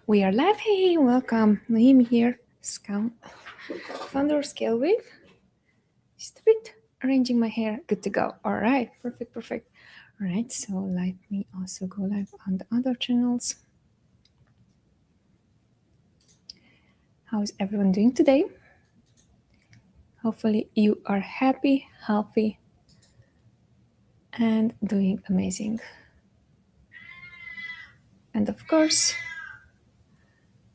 We are live. Hey, welcome. Noemi here, Scout, founder of Scale Wave. Just a bit arranging my hair. Good to go. All right, perfect. All right, so let me also go live on the other channels. How is everyone doing today? Hopefully you are happy, healthy, and doing amazing. And of course,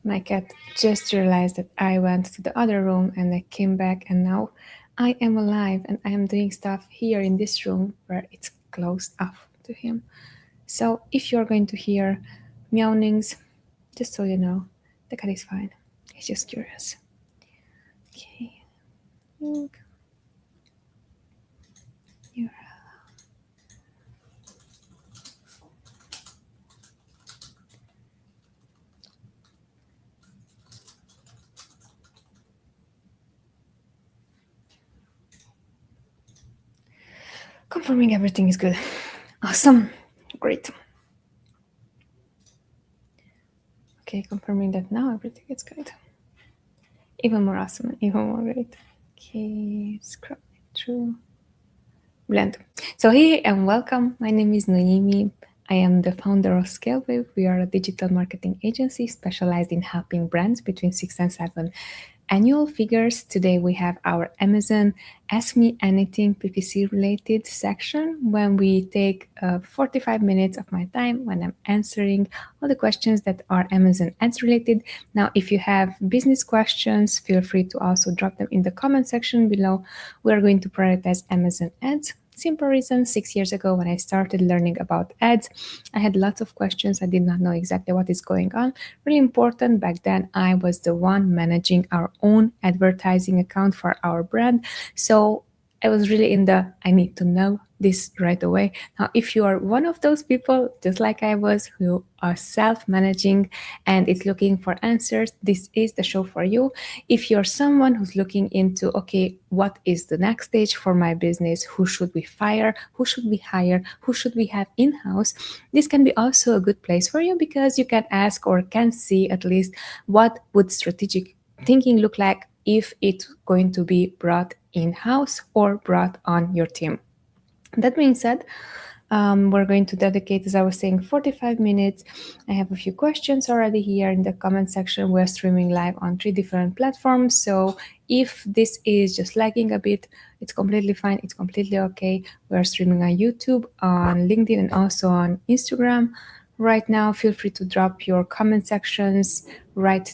my cat just realized that I went to the other room and I came back, and now I am alive and I am doing stuff here in this room where it's closed off to him. So if you're going to hear meownings, just so you know, the cat is fine. He's just curious. Okay. You're confirming everything is good. Awesome. Great. Okay, confirming that now everything is good. Even more awesome and even more great. Okay, scroll through. Brilliant. So hey and welcome. My name is Noemi. I am the founder of ScaleWave. We are a digital marketing agency specialized in helping brands between 6 and 7 annual figures. Today we have our Amazon Ask Me Anything PPC related section when we take 45 minutes of my time when I'm answering all the questions that are Amazon ads related. Now, if you have business questions, feel free to also drop them in the comment section below. We are going to prioritize Amazon ads. Simple reason, 6 years ago when I started learning about ads, I had lots of questions. I did not know exactly what is going on. Really important, back then I was the one managing our own advertising account for our brand. So I was really in the, I need to know this right away. Now, if you are one of those people, just like I was, who are self-managing and is looking for answers, this is the show for you. If you're someone who's looking into, okay, what is the next stage for my business? Who should we fire? Who should we hire? Who should we have in-house? This can be also a good place for you because you can ask or can see at least what would strategic thinking look like if it's going to be brought in-house or brought on your team. That being said, we're going to dedicate, as I was saying, 45 minutes. I have a few questions already here in the comment section. We're streaming live on 3 different platforms. So if this is just lagging a bit, it's completely fine. It's completely okay. We're streaming on YouTube, on LinkedIn, and also on Instagram. Right now, feel free to drop your comment sections right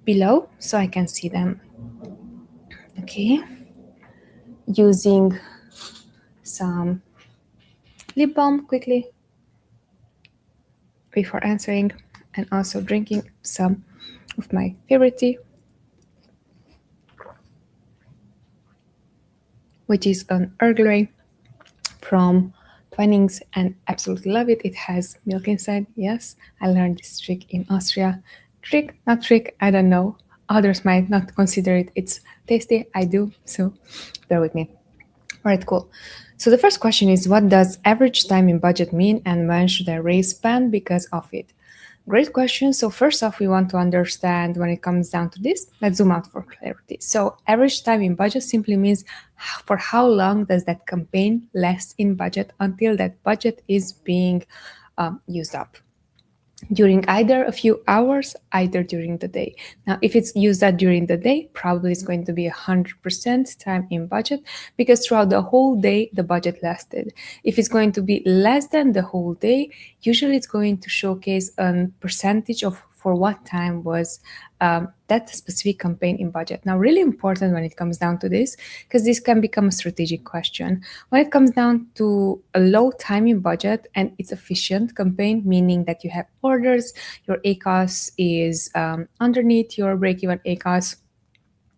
below so I can see them. Okay. Using some lip balm quickly before answering, and also drinking some of my favorite tea, which is an Earl Grey from Twinings, and absolutely love it. It has milk inside. Yes, I learned this trick in Austria. Trick, not trick, I don't know. Others might not consider it. It's tasty. I do, so bear with me. All right, cool. So the first question is, what does average time in budget mean, and when should I raise spend because of it? Great question. So first off, we want to understand when it comes down to this, let's zoom out for clarity. So average time in budget simply means for how long does that campaign last in budget until that budget is being used up. During either a few hours, either during the day. Now, if it's used up during the day, probably it's going to be 100% time in budget because throughout the whole day, the budget lasted. If it's going to be less than the whole day, usually it's going to showcase a percentage of for what time was that specific campaign in budget. Now, really important when it comes down to this, because this can become a strategic question. When it comes down to a low time in budget and it's efficient campaign, meaning that you have orders, your ACOS is underneath your break-even ACOS,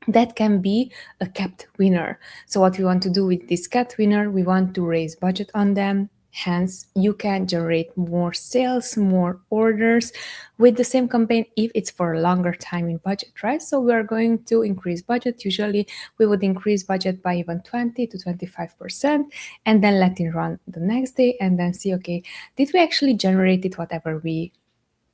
that can be a capped winner. So what we want to do with this capped winner, we want to raise budget on them. Hence, you can generate more sales, more orders with the same campaign if it's for a longer time in budget, right? So we're going to increase budget. Usually, we would increase budget by even 20 to 25% and then let it run the next day and then see, okay, did we actually generate it whatever we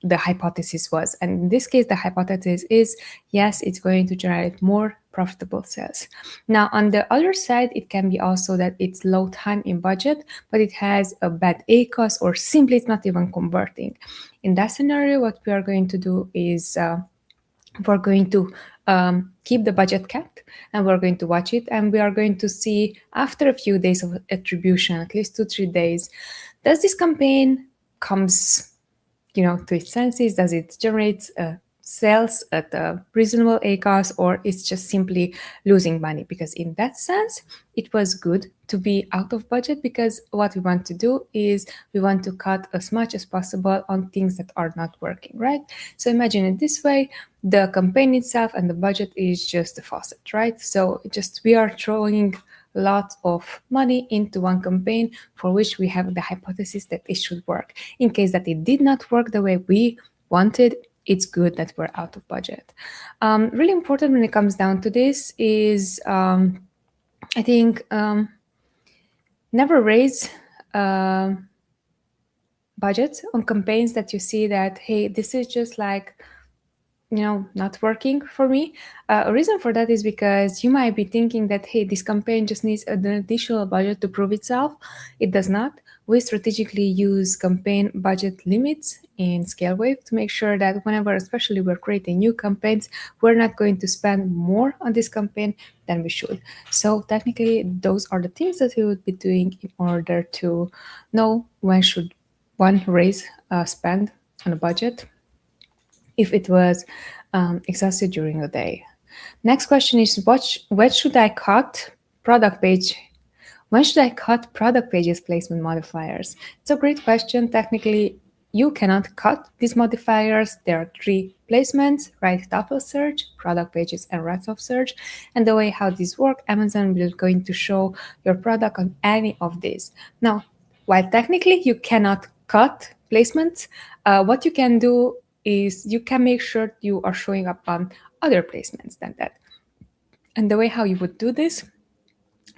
the hypothesis was. And in this case, the hypothesis is, yes, it's going to generate more profitable sales. Now, on the other side, it can be also that it's low time in budget, but it has a bad ACOS, or simply it's not even converting. In that scenario, what we are going to do is we're going to keep the budget capped, and we're going to watch it, and we are going to see after a few days of attribution, at least 2-3 days, does this campaign comes to its senses? Does it generate sales at a reasonable ACOS, or it's just simply losing money? Because in that sense, it was good to be out of budget, because what we want to do is we want to cut as much as possible on things that are not working, right? So imagine it this way: the campaign itself and the budget is just the faucet, right? So just we are throwing lot of money into one campaign for which we have the hypothesis that it should work. In case that it did not work the way we wanted, it's good that we're out of budget. Really important when it comes down to this is, I think, never raise budget on campaigns that you see that, hey, this is just like not working for me. A reason for that is because you might be thinking that, hey, this campaign just needs an additional budget to prove itself. It does not. We strategically use campaign budget limits in ScaleWave to make sure that whenever, especially we're creating new campaigns, we're not going to spend more on this campaign than we should. So technically, those are the things that we would be doing in order to know when should one raise spend on a budget if it was exhausted during the day. Next question is, when should I cut product page? When should I cut product pages placement modifiers? It's a great question. Technically, you cannot cut these modifiers. There are 3 placements: right top of search, product pages, and right of search. And the way how these work, Amazon will going to show your product on any of these. Now, while technically you cannot cut placements, what you can do is you can make sure you are showing up on other placements than that. And the way how you would do this,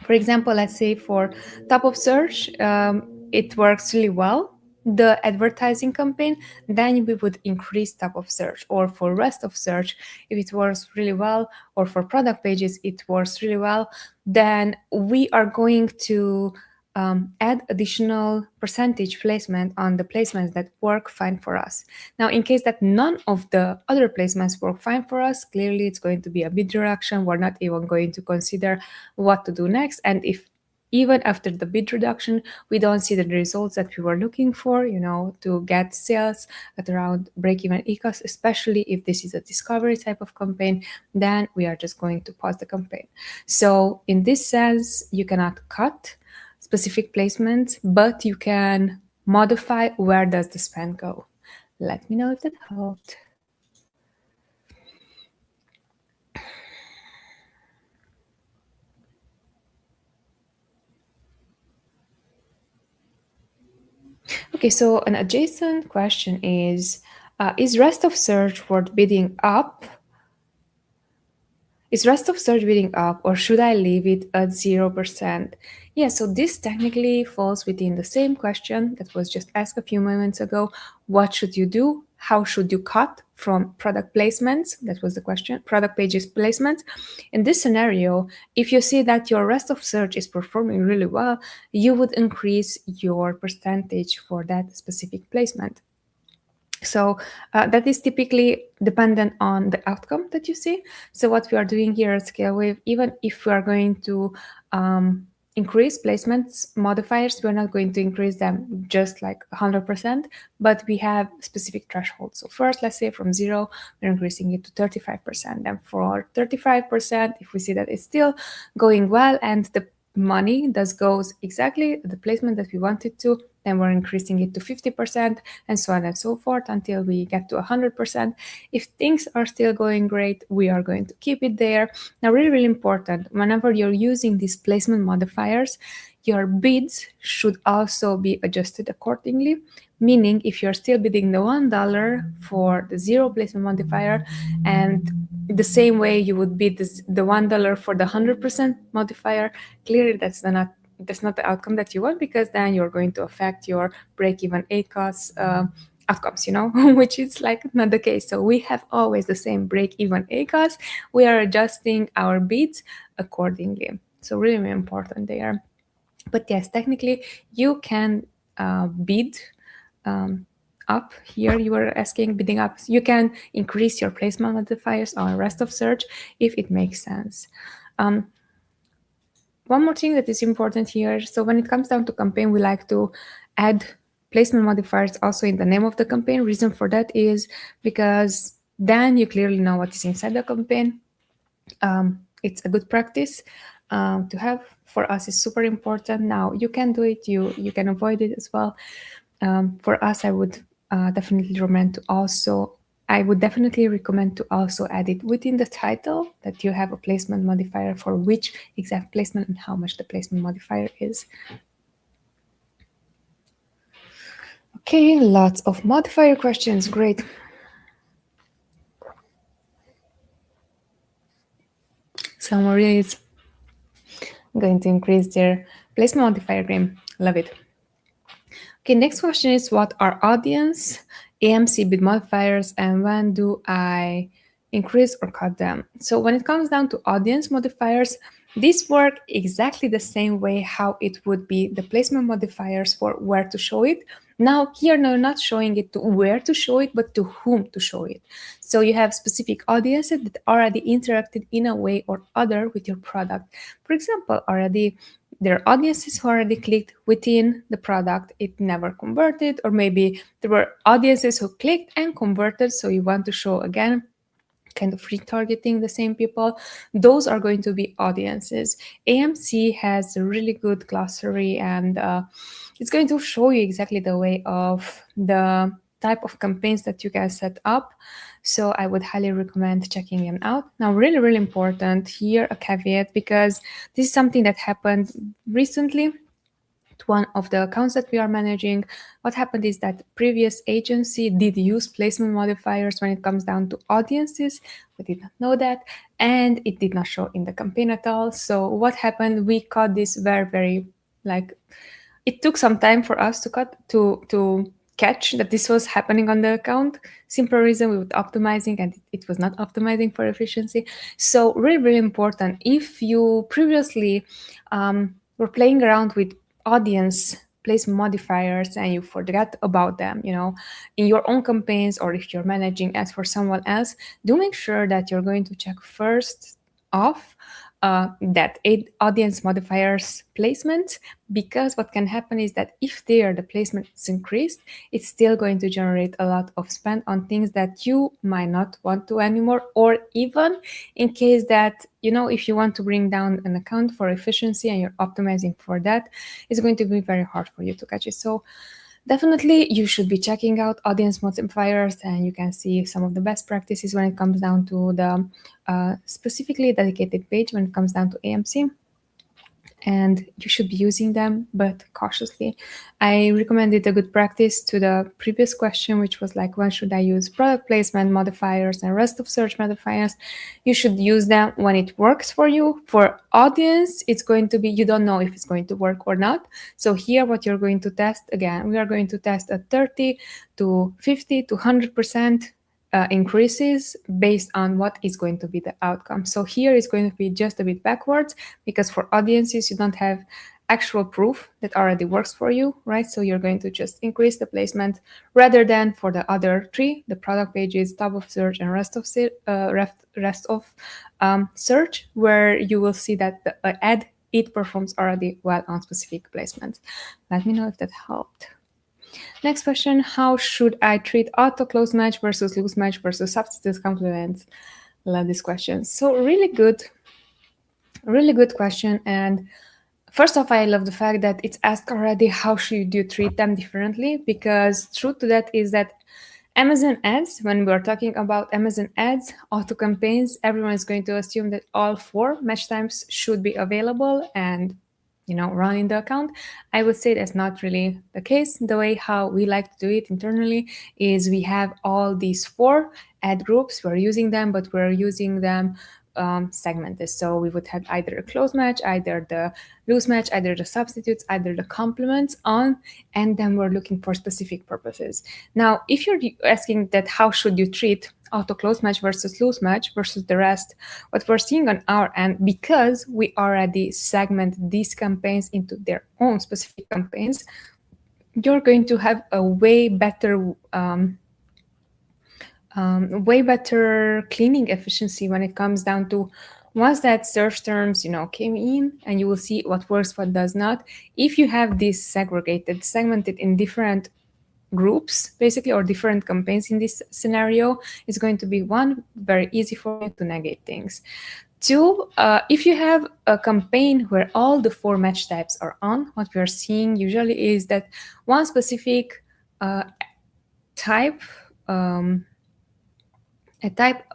for example, let's say for top of search, it works really well, the advertising campaign, then we would increase top of search. Or for rest of search, if it works really well, or for product pages, it works really well, then we are going to add additional percentage placement on the placements that work fine for us. Now, in case that none of the other placements work fine for us, clearly it's going to be a bid reduction. We're not even going to consider what to do next. And if even after the bid reduction, we don't see the results that we were looking for, to get sales at around break-even ECOS, especially if this is a discovery type of campaign, then we are just going to pause the campaign. So in this sense, you cannot cut specific placements, but you can modify where does the spend go. Let me know if that helped. Okay, so an adjacent question is rest of search worth bidding up? Is rest of search bidding up, or should I leave it at 0%? Yeah, so this technically falls within the same question that was just asked a few moments ago. What should you do? How should you cut from product placements? That was the question, product pages placements. In this scenario, if you see that your rest of search is performing really well, you would increase your percentage for that specific placement. So that is typically dependent on the outcome that you see. So what we are doing here at ScaleWave, even if we are going to increase placements modifiers, we're not going to increase them just like 100%, but we have specific thresholds. So first, let's say from 0, we're increasing it to 35%. And for 35%, if we see that it's still going well and the money does goes exactly the placement that we wanted to, then we're increasing it to 50%, and so on and so forth until we get to 100%. If things are still going great, we are going to keep it there. Now, really, really important, whenever you're using these placement modifiers, your bids should also be adjusted accordingly. Meaning, if you're still bidding the $1 for the 0 placement modifier, and the same way you would bid the $1 for the 100% modifier, clearly that's not the outcome that you want, because then you're going to affect your break-even ACOS outcomes, which is like not the case. So we have always the same break-even ACOS. We are adjusting our bids accordingly. So really, really important there. But yes, technically you can bid up. Here you were asking bidding up. You can increase your placement modifiers on rest of search if it makes sense. One more thing that is important here. So when it comes down to campaign, we like to add placement modifiers also in the name of the campaign. Reason for that is because then you clearly know what is inside the campaign. It's a good practice to have. For us, it's super important. Now you can do it. You can avoid it as well. For us, I would definitely recommend to also. I would definitely recommend to also add it within the title that you have a placement modifier for which exact placement and how much the placement modifier is. Okay, lots of modifier questions. Great. Someone is going to increase their placement modifier game. Love it. Okay, next question is what are audience, AMC bid modifiers, and when do I increase or cut them? So when it comes down to audience modifiers, these work exactly the same way how it would be the placement modifiers for where to show it. Now here, no, not showing it to where to show it, but to whom to show it. So you have specific audiences that already interacted in a way or other with your product. For example, already there are audiences who already clicked within the product, it never converted, or maybe there were audiences who clicked and converted, so you want to show again, kind of retargeting the same people. Those are going to be audiences. AMC has a really good glossary, and it's going to show you exactly the way of the type of campaigns that you can set up. So I would highly recommend checking them out. Now, really, really important here, a caveat, because this is something that happened recently to one of the accounts that we are managing. What happened is that previous agency did use placement modifiers when it comes down to audiences. We did not know that, and it did not show in the campaign at all. So what happened? We caught this very, very it took some time for us to catch that this was happening on the account. Simple reason, we were optimizing and it was not optimizing for efficiency. So really, really important. If you previously were playing around with audience placement modifiers and you forgot about them, in your own campaigns, or if you're managing ads for someone else, do make sure that you're going to check first off that audience modifiers placement, because what can happen is that if there the placement is increased, it's still going to generate a lot of spend on things that you might not want to anymore, or even in case that if you want to bring down an account for efficiency and you're optimizing for that, it's going to be very hard for you to catch it. So definitely you should be checking out audience modifiers, and you can see some of the best practices when it comes down to the specifically dedicated page when it comes down to AMC. And you should be using them, but cautiously. I recommended a good practice to the previous question, which was like, when should I use product placement modifiers and rest of search modifiers? You should use them when it works for you. For audience, it's going to be, you don't know if it's going to work or not. So here, what you're going to test, again, we are going to test a 30 to 50 to 100% increases based on what is going to be the outcome. So here is going to be just a bit backwards, because for audiences, you don't have actual proof that already works for you, right? So you're going to just increase the placement, rather than for the other three, the product pages, top of search, and rest of search, where you will see that the ad, it performs already well on specific placements. Let me know if that helped. Next question, how should I treat auto close match versus loose match versus substitute complements? Love this question. So really good question. And first off, I love the fact that it's asked already, how should you treat them differently? Because truth to that is that Amazon ads, when we're talking about Amazon ads, auto campaigns, everyone is going to assume that all 4 match times should be available and running the account. I would say that's not really the case. The way how we like to do it internally is we have all these 4 ad groups. We're using them, but we're using them segment this. So we would have either a close match, either the loose match, either the substitutes, either the complements on, and then we're looking for specific purposes. Now, if you're asking that how should you treat auto close match versus loose match versus the rest, what we're seeing on our end, because we already segment these campaigns into their own specific campaigns, you're going to have a way better cleaning efficiency when it comes down to once that search terms came in, and you will see what works, what does not. If you have this segmented in different groups basically, or different campaigns in this scenario, it's going to be one, very easy for you to negate things. Two, if you have a campaign where all the 4 match types are on, what we are seeing usually is that one specific type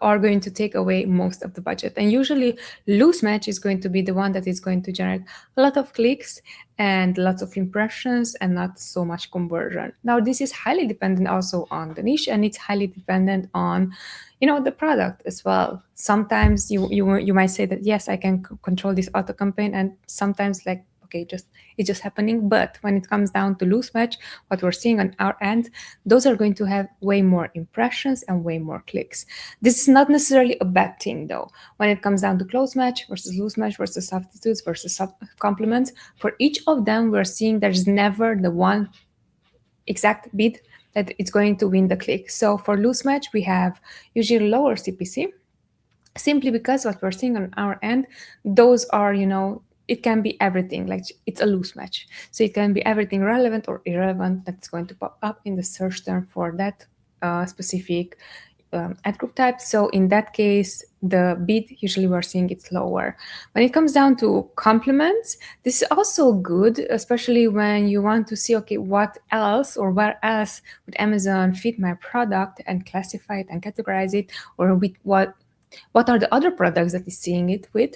are going to take away most of the budget. And usually loose match is going to be the one that is going to generate a lot of clicks and lots of impressions and not so much conversion. Now, this is highly dependent also on the niche, and it's highly dependent on the product as well. Sometimes you might say that, yes, I can control this auto campaign, and sometimes like, okay, it's just happening. But when it comes down to loose match, what we're seeing on our end, those are going to have way more impressions and way more clicks. This is not necessarily a bad thing, though. When it comes down to close match versus loose match versus substitutes versus complements, for each of them, we're seeing there's never the one exact bid that it's going to win the click. So for loose match, we have usually lower CPC, simply because what we're seeing on our end, those are, it can be everything, like it's a loose match. So it can be everything relevant or irrelevant that's going to pop up in the search term for that specific ad group type. So in that case, the bid usually we're seeing it's lower. When it comes down to complements, this is also good, especially when you want to see, okay, what else or where else would Amazon fit my product and classify it and categorize it, or with what are the other products that is seeing it with.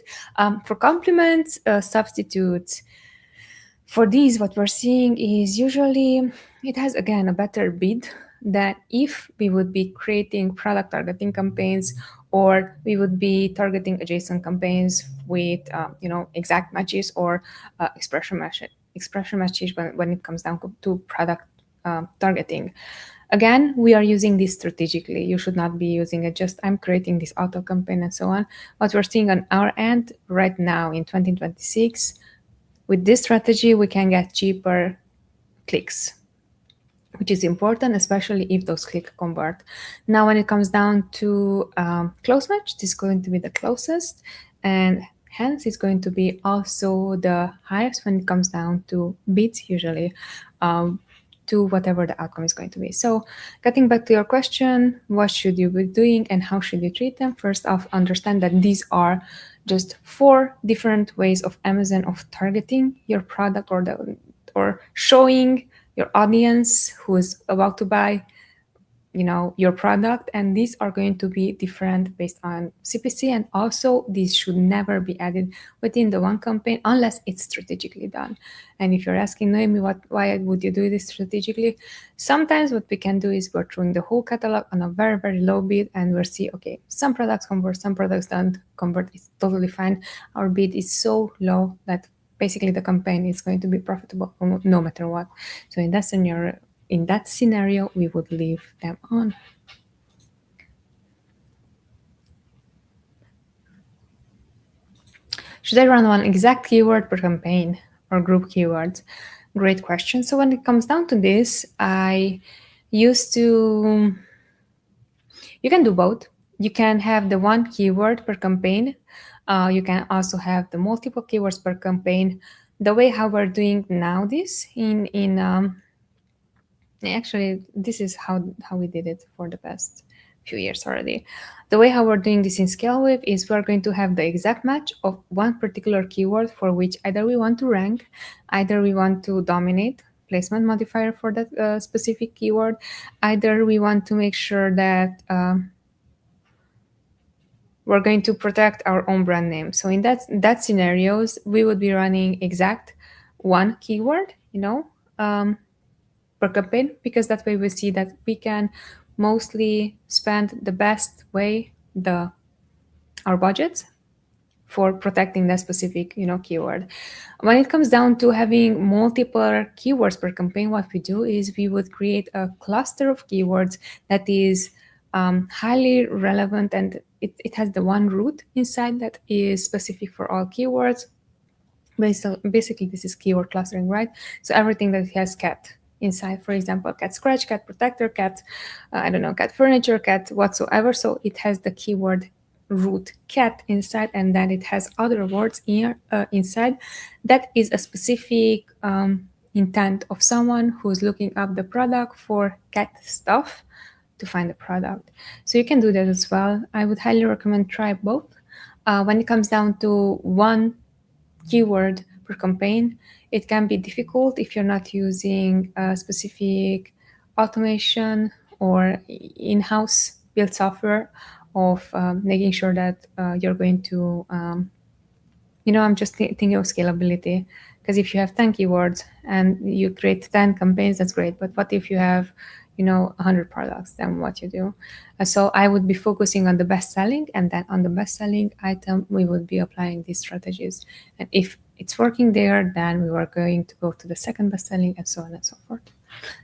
For complements, substitutes, for these, what we're seeing is usually it has, again, a better bid than if we would be creating product targeting campaigns, or we would be targeting adjacent campaigns with, exact matches or expression matches when it comes down to product targeting. Again, we are using this strategically. You should not be using it just, I'm creating this auto campaign and so on. What we're seeing on our end right now in 2026, with this strategy, we can get cheaper clicks, which is important, especially if those clicks convert. Now, when it comes down to close match, this is going to be the closest, and hence it's going to be also the highest when it comes down to bids, usually, to whatever the outcome is going to be. So getting back to your question, what should you be doing and how should you treat them? First off, understand that these are just 4 different ways of Amazon of targeting your product or showing your audience who is about to buy your product, and these are going to be different based on CPC, and also these should never be added within the one campaign unless it's strategically done. And if you're asking, Noemi, why would you do this strategically? Sometimes what we can do is we're throwing the whole catalog on a very, very low bid, and we'll see, okay, some products convert, some products don't convert. It's totally fine. Our bid is so low that basically the campaign is going to be profitable no matter what. So in that scenario, we would leave them on. Should I run one exact keyword per campaign or group keywords? Great question. So when it comes down to this, you can do both. You can have the one keyword per campaign. You can also have the multiple keywords per campaign. The way how we're doing now this actually, this is how we did it for the past few years already. The way how we're doing this in ScaleWave is we're going to have the exact match of one particular keyword for which either we want to rank, either we want to dominate placement modifier for that specific keyword, either we want to make sure that we're going to protect our own brand name. So in that scenarios, we would be running exact one keyword, per campaign, because that way we see that we can mostly spend the best way our budgets for protecting that specific, keyword. When it comes down to having multiple keywords per campaign, what we do is we would create a cluster of keywords that is highly relevant, and it has the one root inside that is specific for all keywords. Basically, this is keyword clustering, right? So everything that has cat inside, for example, cat scratch, cat protector, cat, I don't know, cat furniture, cat whatsoever. So it has the keyword root cat inside, and then it has other words inside that is a specific intent of someone who's looking up the product for cat stuff to find the product. So you can do that as well. I would highly recommend try both. When it comes down to one keyword per campaign, it can be difficult if you're not using a specific automation or in-house built software of making sure that you're going to, I'm just thinking of scalability. Because if you have 10 keywords and you create 10 campaigns, that's great. But what if you have 100 products, then what you do? So I would be focusing on the best selling, and then on the best selling item, we would be applying these strategies. And if it's working there, then we were going to go to the second best selling, and so on and so forth.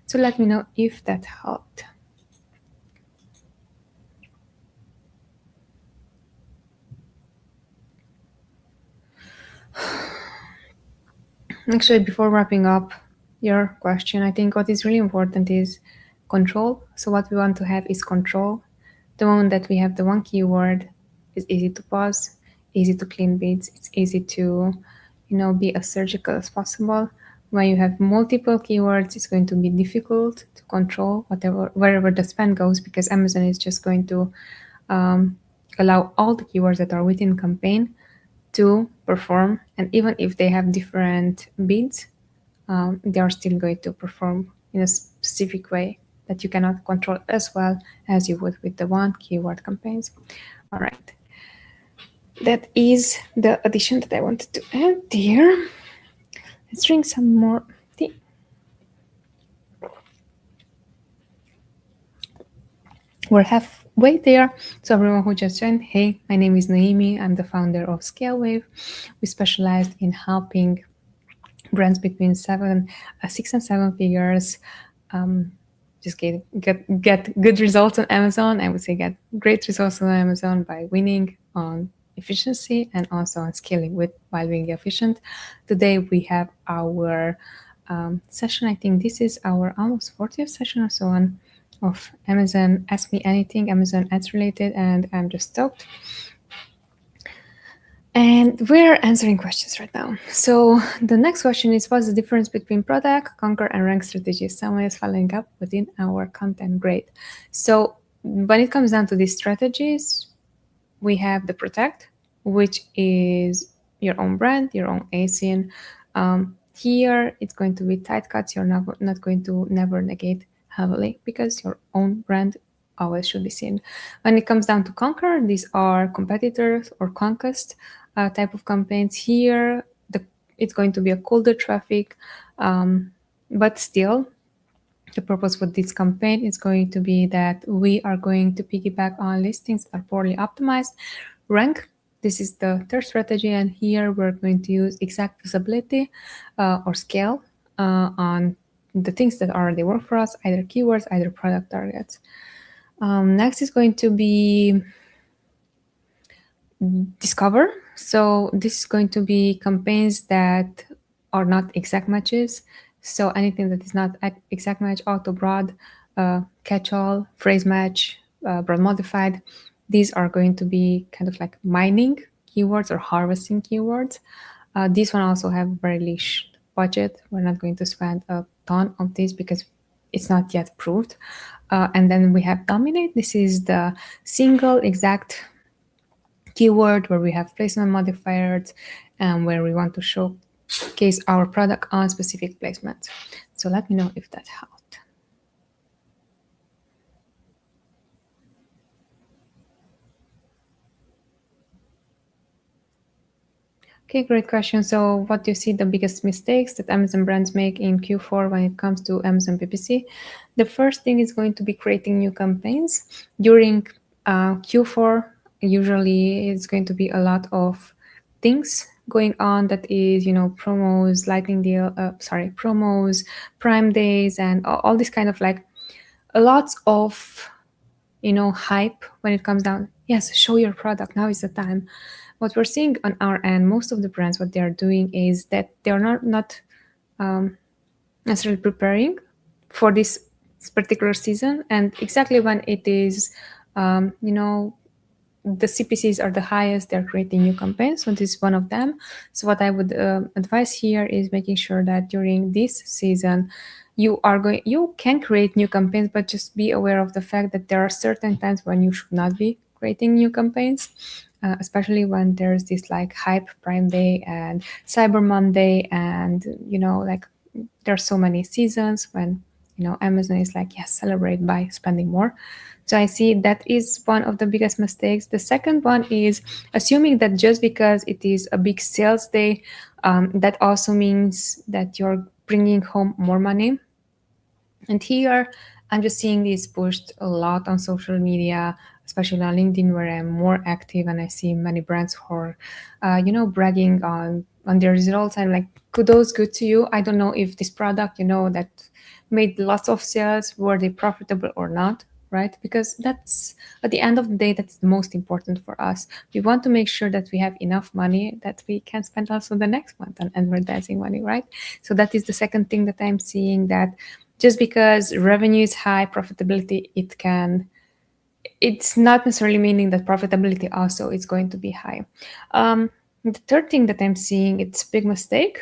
So let me know if that helped. Actually, before wrapping up your question, I think what is really important is control. So what we want to have is control. The moment that we have the one keyword, it's easy to pause, easy to clean beats, it's easy to, be as surgical as possible. When you have multiple keywords, it's going to be difficult to control wherever the spend goes, because Amazon is just going to allow all the keywords that are within campaign to perform, and even if they have different bids, they are still going to perform in a specific way that you cannot control as well as you would with the one keyword campaigns. All right, that is the addition that I wanted to add here. Let's drink some more tea. We're halfway there. So everyone who just joined, hey, my name is Noemi. I'm the founder of ScaleWave. We specialized in helping brands between 6 and 7 figures just get good results on Amazon. I would say get great results on Amazon by winning on efficiency and also on scaling while being efficient. Today we have our session. I think this is our almost 40th session or so on of Amazon Ask Me Anything, Amazon Ads related, and I'm just stoked. And we're answering questions right now. So the next question is, what's the difference between product, conquer, and rank strategies? Someone is following up within our content. Great. So when it comes down to these strategies, we have the protect, which is your own brand, your own ASIN. Here, it's going to be tight cuts. You're not going to never negate heavily because your own brand always should be seen. When it comes down to conquer, these are competitors or conquest type of campaigns. Here, it's going to be a colder traffic, but still, the purpose for this campaign is going to be that we are going to piggyback on listings that are poorly optimized. Rank, this is the third strategy, and here we're going to use exact visibility or scale on the things that already work for us, either keywords, either product targets. Next is going to be discover. So this is going to be campaigns that are not exact matches. So anything that is not exact match, auto broad, catch-all, phrase match, broad modified, these are going to be kind of like mining keywords or harvesting keywords. This one also have very leash budget. We're not going to spend a ton of this because it's not yet proved. And then we have dominate. This is the single exact keyword where we have placement modifiers and where we want to showcase our product on specific placements. So let me know if that helped. Okay, great question. So what do you see the biggest mistakes that Amazon brands make in Q4 when it comes to Amazon PPC? The first thing is going to be creating new campaigns. During Q4, usually it's going to be a lot of things going on, that is, promos, lightning deal, promos, prime days, and all this kind of like lots of hype when it comes down. Yes, show your product, now is the time. What we're seeing on our end, most of the brands, what they're doing is that they're not necessarily preparing for this particular season, and exactly when it is, the CPCs are the highest, they're creating new campaigns. So this is one of them. So what I would advise here is making sure that during this season you can create new campaigns, but just be aware of the fact that there are certain times when you should not be creating new campaigns, especially when there's this like hype Prime Day and Cyber Monday, and like there's so many seasons when Amazon is like, yes, celebrate by spending more. So I see that is one of the biggest mistakes. The second one is assuming that just because it is a big sales day, that also means that you're bringing home more money. And here I'm just seeing this pushed a lot on social media, especially on LinkedIn, where I'm more active, and I see many brands who are, bragging on their results. I'm like, kudos, good to you. I don't know if this product, that made lots of sales, were they profitable or not, right? Because that's, at the end of the day, that's the most important for us. We want to make sure that we have enough money that we can spend also the next month on advertising money, right? So that is the second thing that I'm seeing, that just because revenue is high, profitability, it's not necessarily meaning that profitability also is going to be high. The third thing that I'm seeing, it's a big mistake.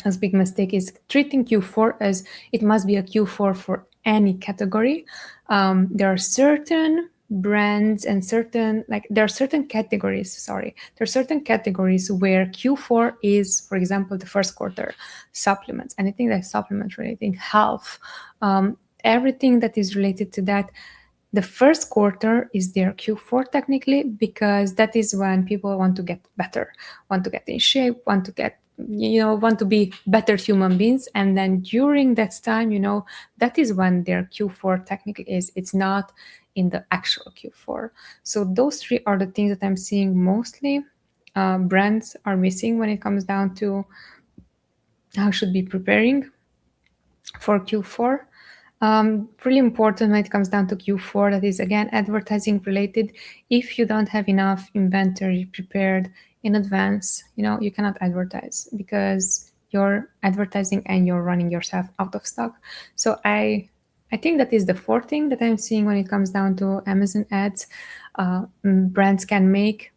As big mistake is treating Q4 as it must be a Q4 for any category. There are certain brands and there are certain categories where Q4 is, for example, the first quarter. Supplements, anything that's supplement related, health, everything that is related to that. The first quarter is their Q4 technically, because that is when people want to get better, want to get in shape, want to be better human beings. And then during that time, that is when their Q4 technically is. It's not in the actual Q4. So those three are the things that I'm seeing mostly brands are missing when it comes down to how should be preparing for Q4. Really important when it comes down to Q4, that is again advertising related. If you don't have enough inventory prepared in advance, you cannot advertise, because you're advertising and you're running yourself out of stock. So I think that is the fourth thing that I'm seeing when it comes down to Amazon ads brands can make.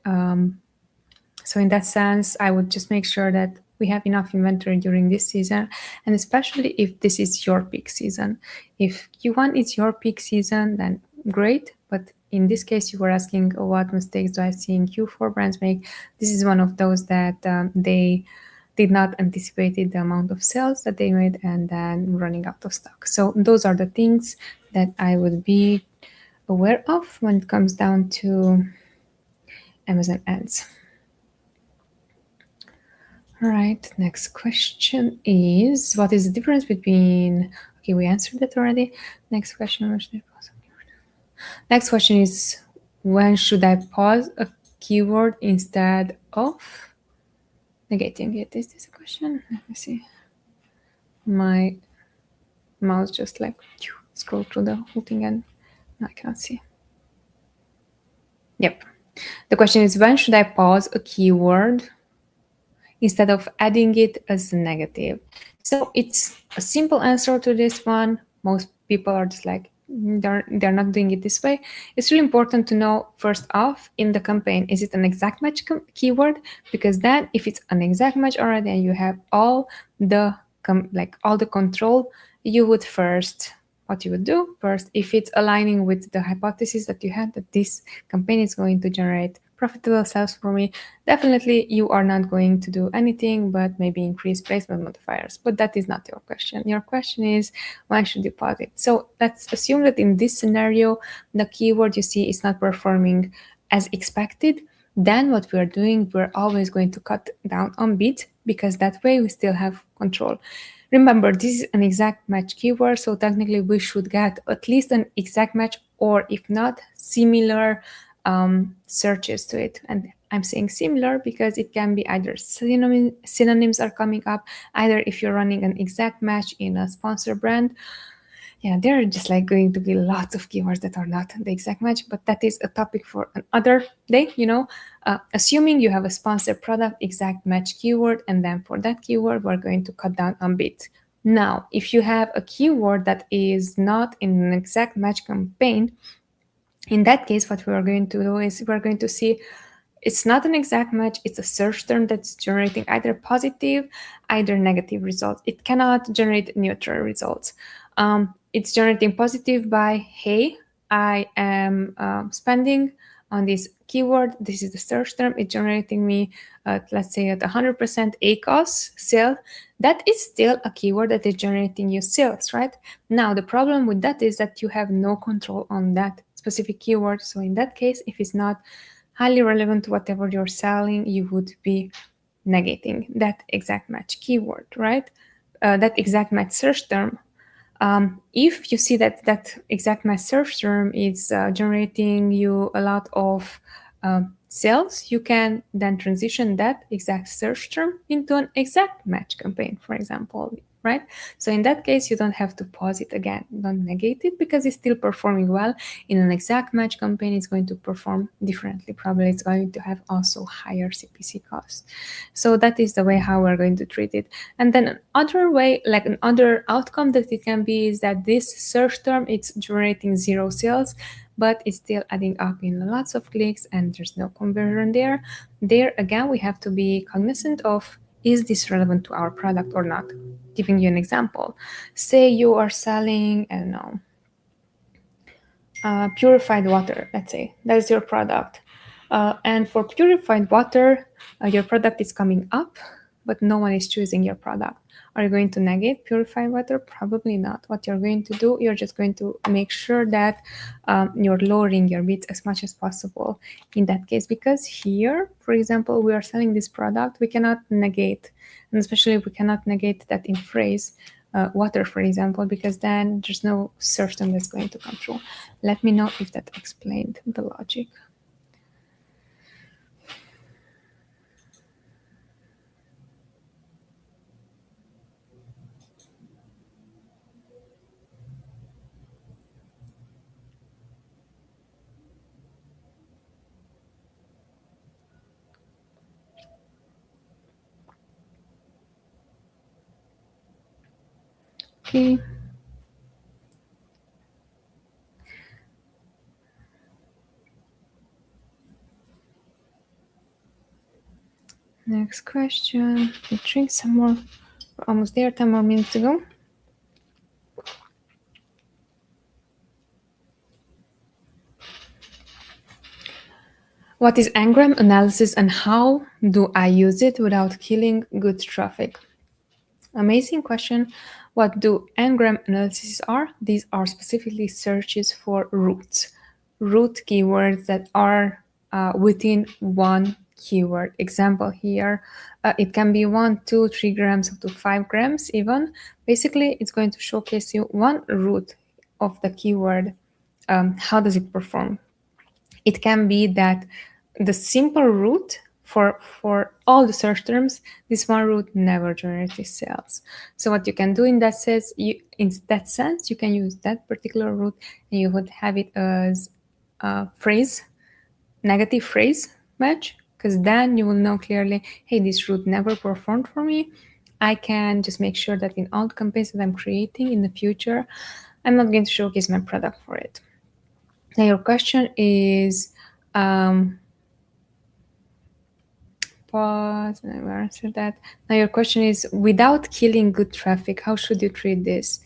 So in that sense, I would just make sure that we have enough inventory during this season, and especially if this is your peak season. If Q1 is your peak season, then great. But in this case, you were asking what mistakes do I see in Q4 brands make. This is one of those that they did not anticipate the amount of sales that they made and then running out of stock. So those are the things that I would be aware of when it comes down to Amazon ads. All right, next question is, what is the difference between, okay, we answered that already. Next question is, when should I pause a keyword instead of negating it? Is this a question? Let me see. My mouse just like scroll through the whole thing and now I cannot see. Yep. The question is, when should I pause a keyword instead of adding it as a negative? So it's a simple answer to this one. Most people are just like, they're not doing it this way. It's really important to know, first off, in the campaign, is it an exact match keyword? Because then if it's an exact match already and you have all the control, you would first, what you would do first, if it's aligning with the hypothesis that you had, that this campaign is going to generate profitable sales for me, definitely you are not going to do anything but maybe increase placement modifiers. But that is not your question. Your question is, when should you pause it? So let's assume that in this scenario, the keyword you see is not performing as expected. Then what we're doing, we're always going to cut down on bid, because that way we still have control. Remember, this is an exact match keyword, so technically we should get at least an exact match, or if not, similar searches to it. And I'm saying similar because it can be either synonyms are coming up, either if you're running an exact match in a sponsor brand. Yeah, there are just like going to be lots of keywords that are not the exact match, but that is a topic for another day, assuming you have a sponsored product, exact match keyword, and then for that keyword, we're going to cut down on bids. Now, if you have a keyword that is not in an exact match campaign, in that case, what we are going to do is we're going to see it's not an exact match, it's a search term that's generating either positive, either negative results. It cannot generate neutral results. It's generating positive by, hey, I am spending on this keyword. This is the search term. It's generating me, let's say, at 100% ACOS sale. That is still a keyword that is generating you sales, right? Now, the problem with that is that you have no control on that specific keyword. So in that case, if it's not highly relevant to whatever you're selling, you would be negating that exact match keyword, right? That exact match search term. If you see that that exact match search term is generating you a lot of sales, you can then transition that exact search term into an exact match campaign, for example, right? So in that case, you don't have to pause it again, don't negate it because it's still performing well. In an exact match campaign, it's going to perform differently. Probably it's going to have also higher CPC costs. So that is the way how we're going to treat it. And then another way, like another outcome that it can be is that this search term, it's generating 0 sales, but it's still adding up in lots of clicks and there's no conversion there. There again, we have to be cognizant of, is this relevant to our product or not? Giving you an example, say you are selling, I don't know, purified water, let's say, that's your product. And for purified water, your product is coming up, but no one is choosing your product. Are you going to negate purified water? Probably not. What you're going to do, you're just going to make sure that you're lowering your bids as much as possible in that case. Because here, for example, we are selling this product, we cannot negate, and especially we cannot negate that in phrase, water, for example, because then there's no search term that's going to come through. Let me know if that explained the logic. Okay. Next question. We drink some more. We're almost there. 10 more minutes to go. What is Ngram analysis and how do I use it without killing good traffic? Amazing question. What do Ngram analysis are? These are specifically searches for roots, root keywords that are within one keyword. Example here, it can be 1, 2, 3 grams up to 5 grams even. Basically, it's going to showcase you one root of the keyword. How does it perform? It can be that the simple root for all the search terms, this one root never generates sales. So what you can do in that sense, you can use that particular root and you would have it as a phrase, negative phrase match, because then you will know clearly, hey, this root never performed for me. I can just make sure that in all the campaigns that I'm creating in the future, I'm not going to showcase my product for it. Now your question is, pause and I will answer that. Now your question is, without killing good traffic, how should you treat this?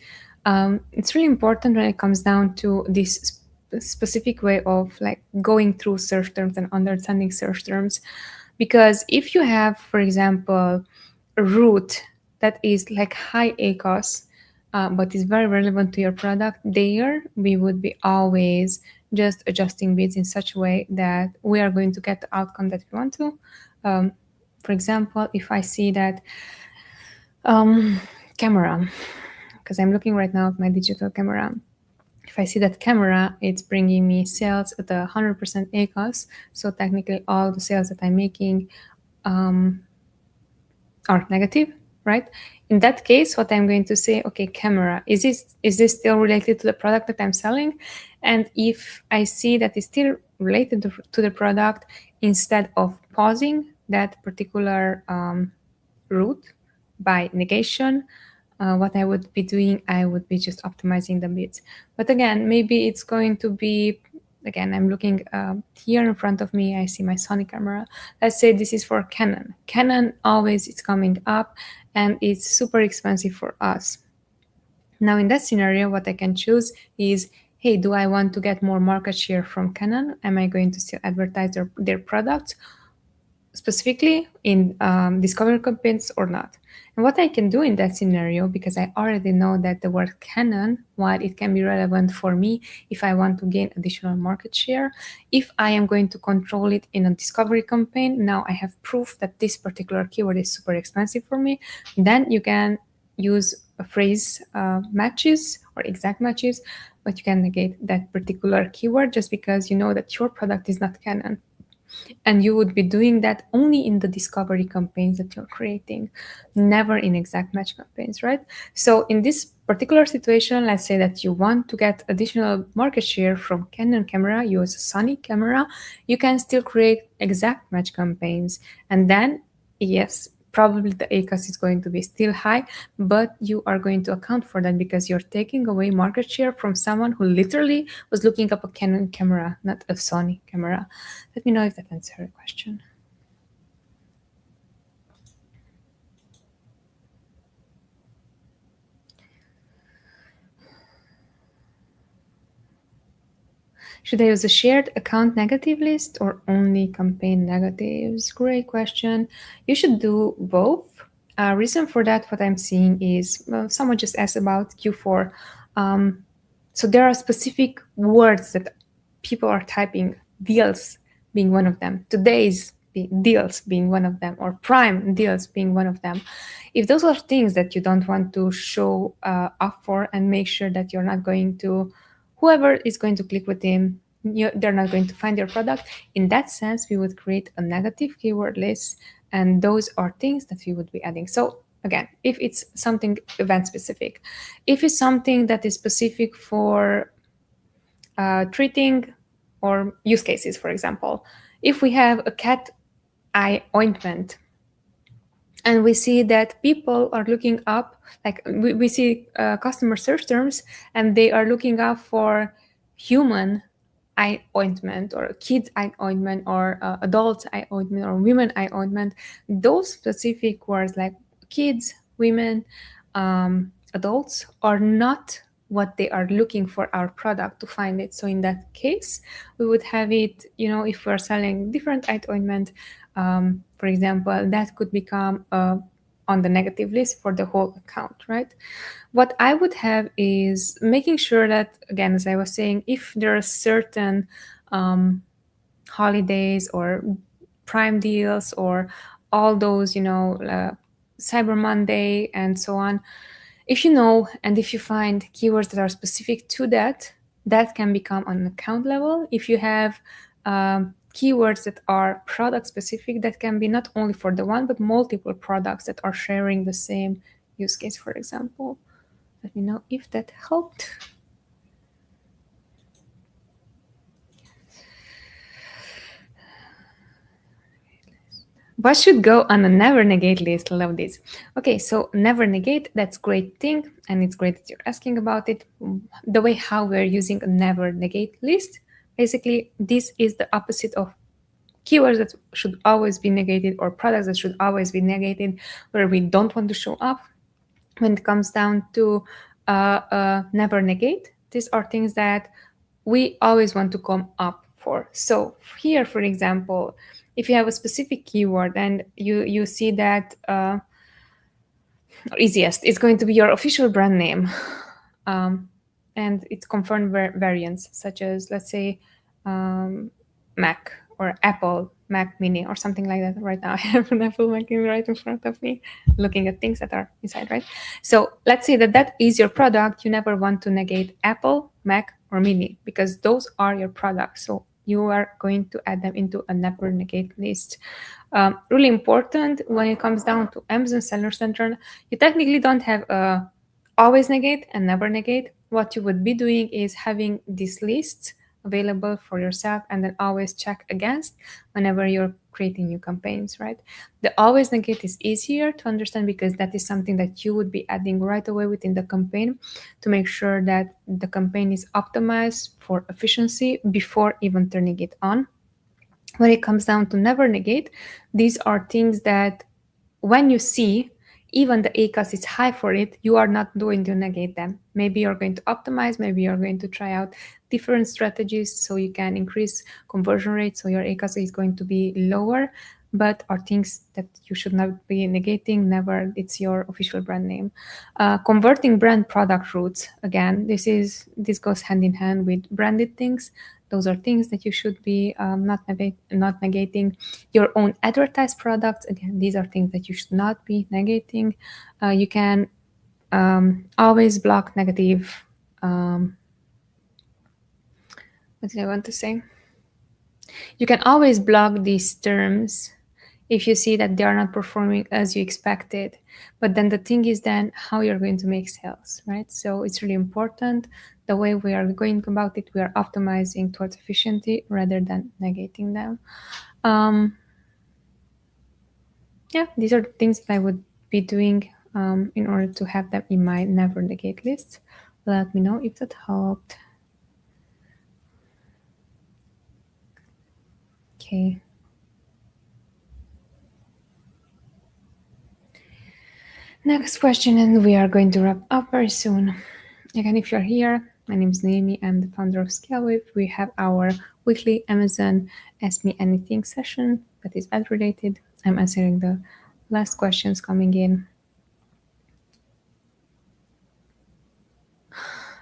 It's really important when it comes down to this specific way of like going through search terms and understanding search terms, because if you have, for example, a root that is like high ACOS, but is very relevant to your product, there we would be always just adjusting bids in such a way that we are going to get the outcome that we want to. For example, if I see that camera, because I'm looking right now at my digital camera, if I see that camera, it's bringing me sales at 100% ACOS. So technically all the sales that I'm making are negative, right? In that case, what I'm going to say, okay, camera, is this still related to the product that I'm selling? And if I see that it's still related to the product, instead of pausing that particular route by negation, what I would be doing, I would be just optimizing the bits. But again, maybe it's going to be, again, I'm looking here in front of me, I see my Sony camera. Let's say this is for Canon. Canon always is coming up and it's super expensive for us. Now in that scenario, what I can choose is, hey, do I want to get more market share from Canon? Am I going to still advertise their products specifically in discovery campaigns or not? And what I can do in that scenario, because I already know that the word Canon, while it can be relevant for me if I want to gain additional market share, if I am going to control it in a discovery campaign, now I have proof that this particular keyword is super expensive for me, then you can use a phrase matches or exact matches, but you can negate that particular keyword just because you know that your product is not Canon. And you would be doing that only in the discovery campaigns that you're creating, never in exact match campaigns, right? So in this particular situation, let's say that you want to get additional market share from Canon camera, use a Sony camera, you can still create exact match campaigns. And then, yes, probably the ACOS is going to be still high, but you are going to account for that because you're taking away market share from someone who literally was looking up a Canon camera, not a Sony camera. Let me know if that answers your question. Should I use a shared account negative list or only campaign negatives? Great question. You should do both. Reason for that, what I'm seeing is someone just asked about Q4. So there are specific words that people are typing, deals being one of them, today's deals being one of them, or prime deals being one of them. If those are things that you don't want to show up for and make sure that you're not going to, whoever is going to click with them, they're not going to find your product. In that sense, we would create a negative keyword list, and those are things that we would be adding. So again, if it's something event specific, if it's something that is specific for treating or use cases, for example, if we have a cat eye ointment and we see that people are looking up, like we see customer search terms and they are looking up for human eye ointment or kids eye ointment or adult eye ointment or women eye ointment, those specific words like kids, women, adults are not what they are looking for our product to find it. So in that case, we would have it, if we're selling different eye ointment, for example, that could become on the negative list for the whole account, right? What I would have is making sure that, again, as I was saying, if there are certain holidays or prime deals or all those, Cyber Monday and so on, if you know and if you find keywords that are specific to that, that can become on an account level. If you have keywords that are product specific, that can be not only for the one, but multiple products that are sharing the same use case, for example. Let me know if that helped. What should go on a never negate list? Love this. Okay, so never negate, that's great thing. And it's great that you're asking about it. The way how we're using a never negate list, basically this is the opposite of keywords that should always be negated or products that should always be negated, where we don't want to show up. When it comes down to never negate, these are things that we always want to come up for. So here, for example, if you have a specific keyword and you see that easiest, it's going to be your official brand name, and it's confirmed variants such as, let's say, Mac or Apple Mac Mini or something like that. Right now I have an Apple Mac Mini right in front of me looking at things that are inside, right? So let's say that is your product. You never want to negate Apple Mac or mini, because those are your products. So you are going to add them into a never negate list. Really important when it comes down to Amazon Seller Center, you technically don't have a always negate and never negate. What you would be doing is having these lists available for yourself and then always check against whenever you're creating new campaigns, right? The always negate is easier to understand because that is something that you would be adding right away within the campaign to make sure that the campaign is optimized for efficiency before even turning it on. When it comes down to never negate, these are things that when you see even the ACOS is high for it, you are not going to negate them. Maybe you're going to optimize, maybe you're going to try out different strategies so you can increase conversion rate, so your ACOS is going to be lower, but are things that you should not be negating. Never, it's your official brand name. Converting brand product routes, again, this goes hand in hand with branded things. Those are things that you should be not negating. Your own advertised products, again, these are things that you should not be negating. You can always block negative. What did I want to say? You can always block these terms if you see that they are not performing as you expected. But then the thing is then how you're going to make sales, right? So it's really important. The way we are going about it, we are optimizing towards efficiency rather than negating them. Yeah, these are the things that I would be doing in order to have them in my never negate list. Let me know if that helped. Okay. Next question, and we are going to wrap up very soon. Again, if you're here, my name is Noemi. I'm the founder of ScaleWave. We have our weekly Amazon Ask Me Anything session that is ad related. I'm answering the last questions coming in.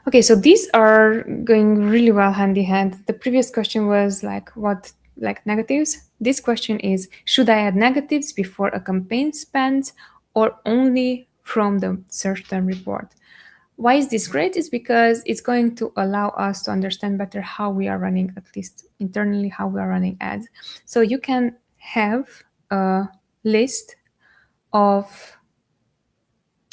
Okay, so these are going really well hand in hand. The previous question was like negatives. This question is, should I add negatives before a campaign spends or only from the search term report? Why is this great? Is because it's going to allow us to understand better how we are running, at least internally, how we are running ads. So you can have a list of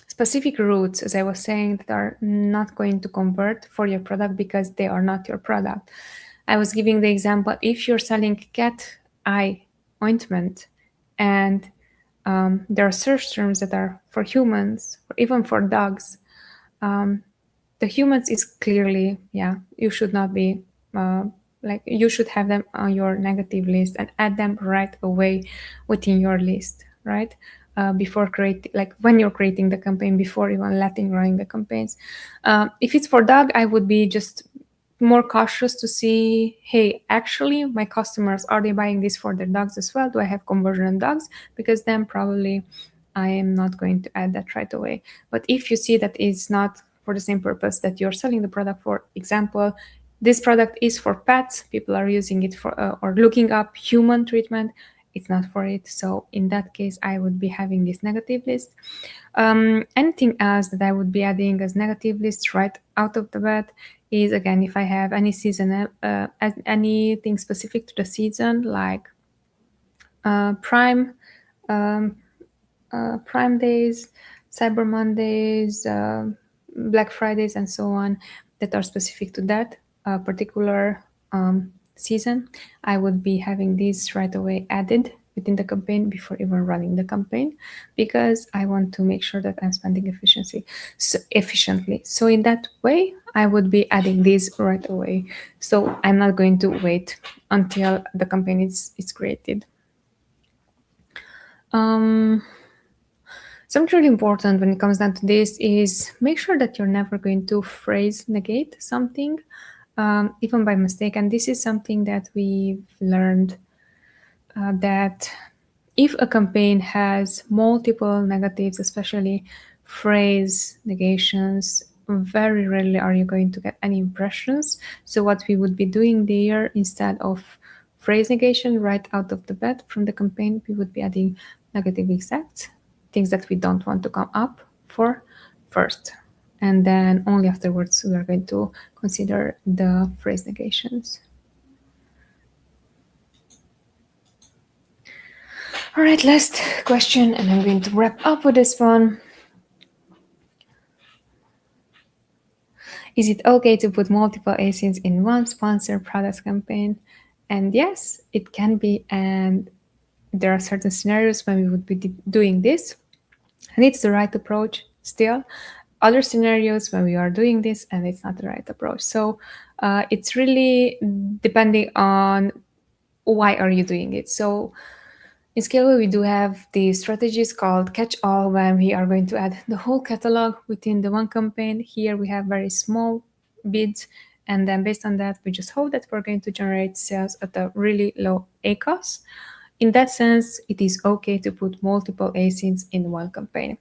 specific routes, as I was saying, that are not going to convert for your product because they are not your product. I was giving the example, if you're selling cat eye ointment and there are search terms that are for humans or even for dogs, the humans is clearly, you should not be, you should have them on your negative list and add them right away within your list, right? Before when you're creating the campaign, before even running the campaigns. If it's for dog, I would be just more cautious to see, hey, actually my customers, are they buying this for their dogs as well? Do I have conversion on dogs? Because then probably I am not going to add that right away. But if you see that it's not for the same purpose that you're selling the product, for example, this product is for pets, people are using it for or looking up human treatment, it's not for it. So in that case, I would be having this negative list. Anything else that I would be adding as negative list right out of the bat is, again, if I have any season, anything specific to the season, like Prime days, Cyber Mondays, Black Fridays, and so on, that are specific to that particular season, I would be having these right away added within the campaign before even running the campaign, because I want to make sure that I'm spending efficiently. So in that way, I would be adding these right away. So I'm not going to wait until the campaign is created. Something really important when it comes down to this is make sure that you're never going to phrase negate something, even by mistake. And this is something that we've learned, that if a campaign has multiple negatives, especially phrase negations, very rarely are you going to get any impressions. So what we would be doing there, instead of phrase negation right out of the bat from the campaign, we would be adding negative exacts, things that we don't want to come up for first. and then only afterwards we are going to consider the phrase negations. All right, last question, and I'm going to wrap up with this one. Is it okay to put multiple ASINs in one sponsored product campaign? And yes, it can be, and there are certain scenarios when we would be doing this, and it's the right approach still. Other scenarios when we are doing this and it's not the right approach. So it's really depending on why are you doing it. So in Scaleway, we do have these strategies called catch-all when we are going to add the whole catalog within the one campaign. Here we have very small bids, and then based on that, we just hope that we're going to generate sales at a really low ACoS. In that sense, it is okay to put multiple ASINs in one campaign.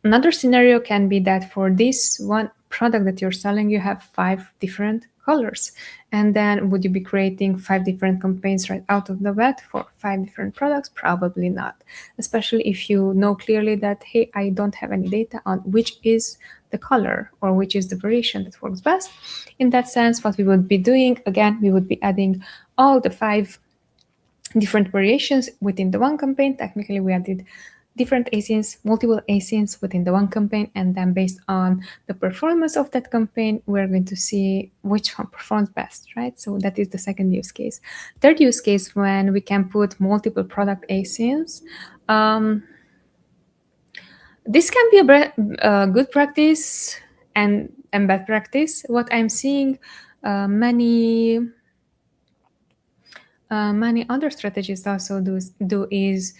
Another scenario can be that for this one product that you're selling, you have 5 different colors. And then would you be creating 5 different campaigns right out of the bat for 5 different products? Probably not. Especially if you know clearly that, hey, I don't have any data on which is the color or which is the variation that works best. In that sense, what we would be doing, again, we would be adding all the 5 different variations within the one campaign. Technically, we added different ASINs, multiple ASINs within the one campaign, and then based on the performance of that campaign, we're going to see which one performs best, right? So that is the second use case. Third use case, when we can put multiple product ASINs, this can be a good practice and bad practice. What I'm seeing many other strategists also do is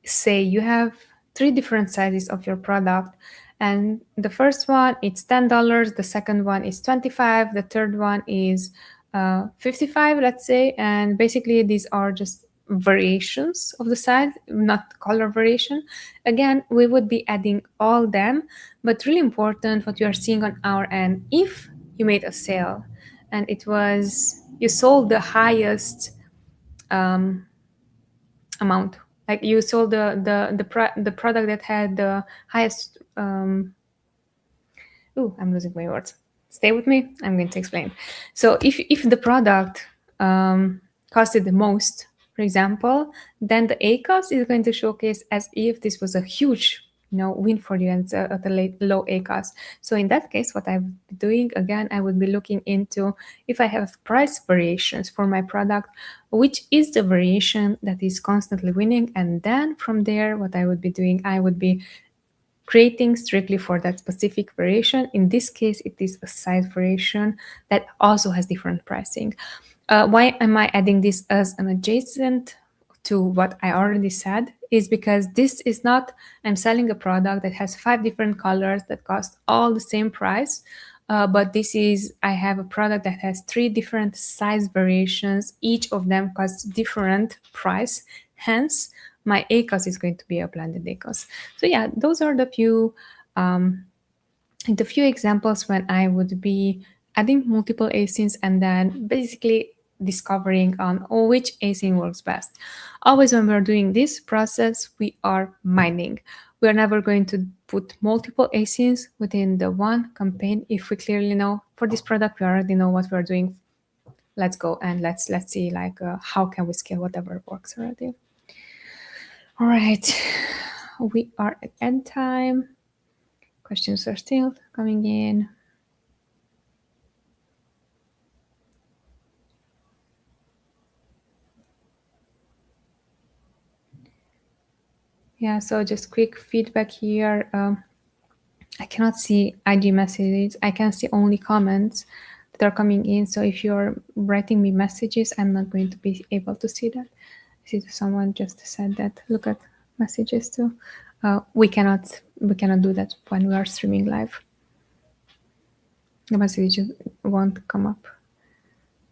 say you have 3 different sizes of your product, and the first one it's $10, the second one is $25, the third one is $55, let's say, and basically these are just variations of the size, not color variation. Again, we would be adding all them, but really important what you are seeing on our end, if you made a sale and it was you sold the highest amount, like you sold the product that had the highest I'm losing my words, stay with me, I'm going to explain. So if the product costed the most, for example, then the ACoS is going to showcase as if this was a huge win for you, and it's at a low ACoS. So in that case, what I'm doing, again, I would be looking into, if I have price variations for my product, which is the variation that is constantly winning, and then from there, what I would be doing, I would be creating strictly for that specific variation. In this case, it is a size variation that also has different pricing. Why am I adding this as an adjacent to what I already said? Is because this is not, I'm selling a product that has 5 different colors that cost all the same price, but this is, I have a product that has 3 different size variations, each of them costs different price, hence my ACoS is going to be a blended ACoS. So yeah, those are the few examples when I would be adding multiple ASINs and then basically discovering on which ASIN works best. Always when we're doing this process, we are mining. We're never going to put multiple ASINs within the one campaign if we clearly know for this product, we already know what we're doing. Let's go and let's see like how can we scale whatever works already. All right, we are at end time. Questions are still coming in. Yeah, so just quick feedback here. I cannot see IG messages. I can see only comments that are coming in. So if you're writing me messages, I'm not going to be able to see that. I see someone just said that. Look at messages too. We cannot do that when we are streaming live. The messages won't come up.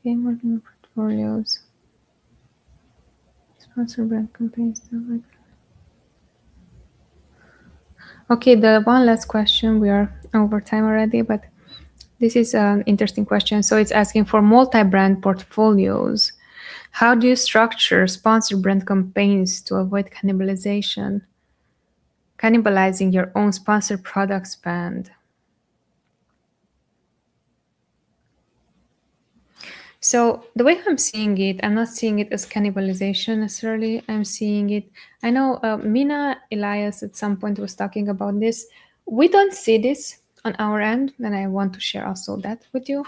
Okay, marketing portfolios, sponsor brand campaigns, stuff like that. Okay, the one last question. We are over time already, but this is an interesting question. So it's asking for multi-brand portfolios. How do you structure sponsored brand campaigns to avoid cannibalizing your own sponsored product spend? So the way I'm seeing it, I'm not seeing it as cannibalization necessarily. I'm seeing it. I know Mina Elias at some point was talking about this. We don't see this on our end, and I want to share also that with you.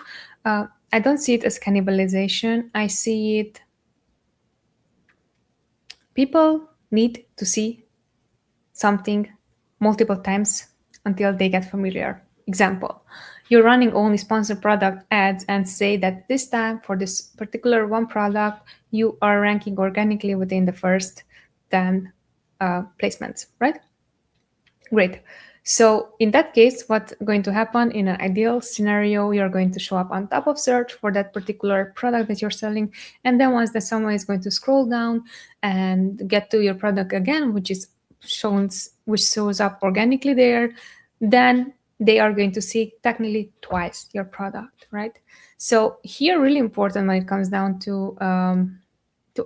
I don't see it as cannibalization. I see it. People need to see something multiple times until they get familiar. Example, you're running only sponsored product ads and say that this time for this particular one product, you are ranking organically within the first 10 placements, right? Great. So in that case, what's going to happen in an ideal scenario, you're going to show up on top of search for that particular product that you're selling. And then once that someone is going to scroll down and get to your product again, which shows up organically there, then they are going to see technically twice your product, right? So here, really important when it comes down to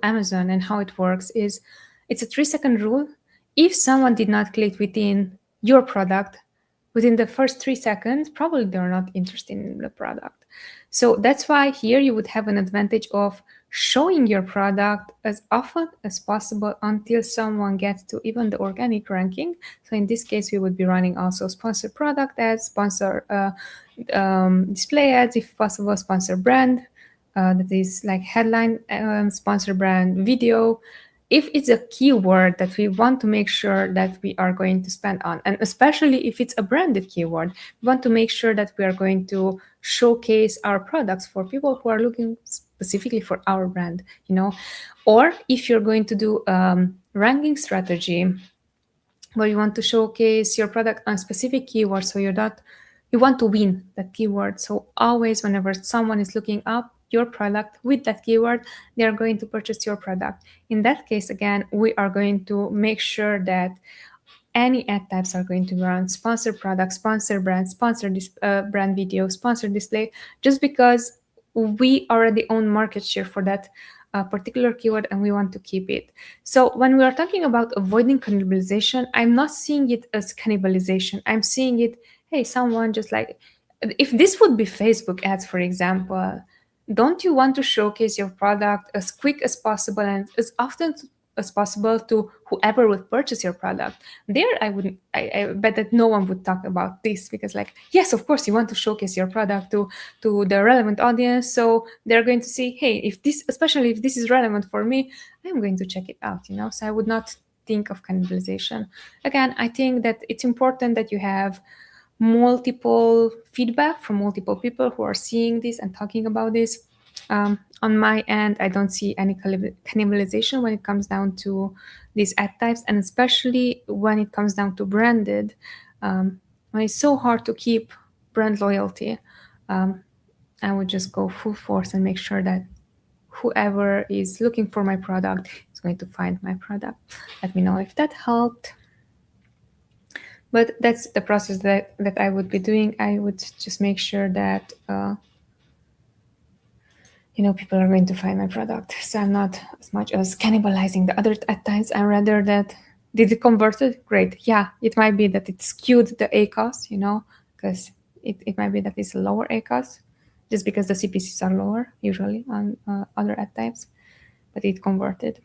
Amazon and how it works is it's a 3-second rule. If someone did not click within your product within the first 3 seconds, probably they're not interested in the product. So that's why here you would have an advantage of showing your product as often as possible until someone gets to even the organic ranking. So in this case, we would be running also sponsored product ads, sponsor display ads, if possible, sponsor brand, that is like headline, sponsor brand video. If it's a keyword that we want to make sure that we are going to spend on, and especially if it's a branded keyword, we want to make sure that we are going to showcase our products for people who are looking specifically for our brand, or if you're going to do ranking strategy where you want to showcase your product on specific keywords, so you want to win that keyword. So always whenever someone is looking up your product with that keyword, they are going to purchase your product. In that case, again, we are going to make sure that any ad types are going to run sponsored product, sponsored brand, sponsored brand video, sponsored display, just because we already own market share for that particular keyword and we want to keep it. So when we are talking about avoiding cannibalization, I'm not seeing it as cannibalization. I'm seeing it, hey, someone just like, if this would be Facebook ads, for example, don't you want to showcase your product as quick as possible and as often as possible to whoever would purchase your product? There, I bet that no one would talk about this, because like, yes, of course you want to showcase your product to the relevant audience. So they're going to see, hey, especially if this is relevant for me, I'm going to check it out, So I would not think of cannibalization. Again, I think that it's important that you have multiple feedback from multiple people who are seeing this and talking about this. On my end, I don't see any cannibalization when it comes down to these ad types, and especially when it comes down to branded. When it's so hard to keep brand loyalty, I would just go full force and make sure that whoever is looking for my product is going to find my product. Let me know if that helped. But that's the process that I would be doing. I would just make sure that people are going to find my product. So I'm not as much as cannibalizing the other at times. I'm rather that, did it convert it? Great. Yeah, it might be that it skewed the ACOS, because it might be that it's a lower ACOS, just because the CPCs are lower usually on other ad types, but it converted.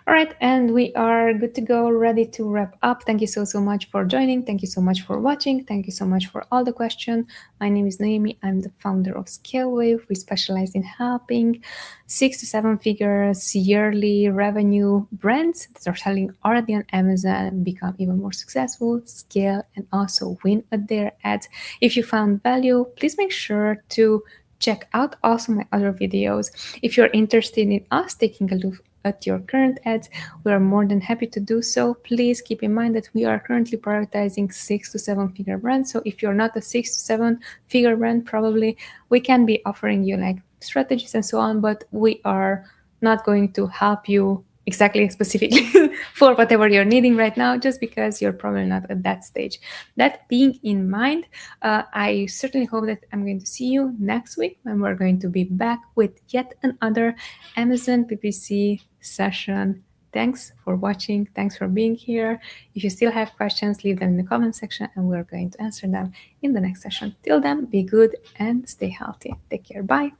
All right, and we are good to go, ready to wrap up. Thank you so much for joining. Thank you so much for watching. Thank you so much for all the questions. My name is Noemi. I'm the founder of ScaleWave. We specialize in helping 6 to 7 figures yearly revenue brands that are selling already on Amazon become even more successful, scale, and also win at their ads. If you found value, please make sure to check out also my other videos. If you're interested in us taking a look at your current ads, we are more than happy to do so. Please keep in mind that we are currently prioritizing 6 to 7 figure brands. So if you're not a 6 to 7 figure brand, probably we can be offering you like strategies and so on, but we are not going to help you exactly specifically for whatever you're needing right now, just because you're probably not at that stage. That being in mind, I certainly hope that I'm going to see you next week when we're going to be back with yet another Amazon PPC session. Thanks for watching. Thanks for being here. If you still have questions, leave them in the comment section and we're going to answer them in the next session. Till then, be good and stay healthy. Take care. Bye.